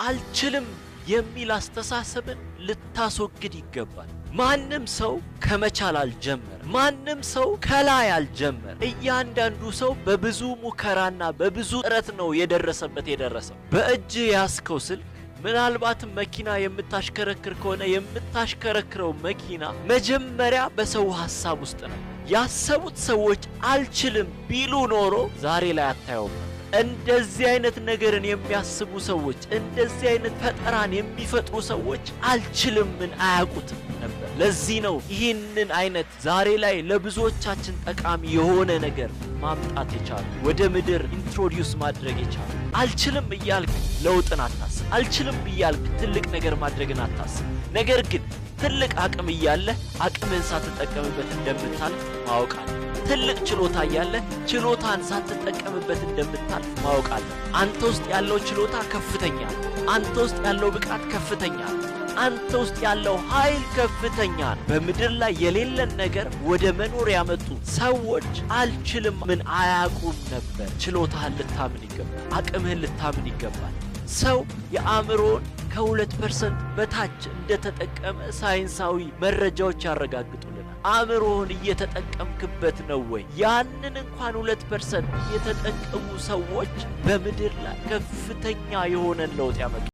አልችልም የሚል አስተሳሰብን ልታስወግድ ይገባል። ማንም ሰው ከመቻል አልጀመረ። ማንም ሰው ከላይ አልጀመረ። እያንዳንዱ ሰው በብዙ ሙከራና በብዙ ጥረት ነው የደረሰው። በእጅ ያስከው ስልክ ምናልባትም መኪና የምታሽከረክር ከሆነ የምታሽከረክረው መኪና መጀመሪያ በሰው ሐሳብ ውስጥ ነው። ያሰቡት ሰዎች አልችልም ቢሉ ኖሮ ዛሬ ላይ አታየውም። እንደዚህ አይነት ነገርን የሚያስቡ ሰዎች፣ እንደዚህ አይነት ፈጠራን የሚፈጥሩ ሰዎች አልችልምን አያውቁትም ነበር። ለዚህ ነው ይህንን አይነት ዛሬ ላይ ለብዙዎቻችን ጠቃሚ የሆነ ነገር ማምጣት የቻሉ፣ ወደ ምድር ኢንትሮዲዩስ ማድረግ የቻሉ። አልችልም እያልክ ለውጥን አታስብ። አልችልም እያልክ ትልቅ ነገር ማድረግን አታስብ። ነገር ግን ትልቅ አቅም እያለ አቅምን ሳትጠቀምበት እንደምታልፍ ማወቅ አለ። ትልቅ ችሎታ እያለ ችሎታን ሳትጠቀምበት እንደምታልፍ ማወቅ አለ። አንተ ውስጥ ያለው ችሎታ ከፍተኛ ነው። አንተ ውስጥ ያለው ብቃት ከፍተኛ ነው። አንተ ውስጥ ያለው ኃይል ከፍተኛ ነው። በምድር ላይ የሌለን ነገር ወደ መኖር ያመጡ ሰዎች አልችልም ምን አያውቁም ነበር። ችሎታህን ልታምን ይገባል። አቅምህን ልታምን ይገባል። ሰው የአእምሮን ከ2% በታች እንደተጠቀመ ሳይንሳዊ መረጃዎች ያረጋግጡልናል። አእምሮን እየተጠቀምክበት ነው ወይ? ያንን እንኳን 2% የተጠቀሙ ሰዎች በምድር ላይ ከፍተኛ የሆነ ለውጥ ያመጡ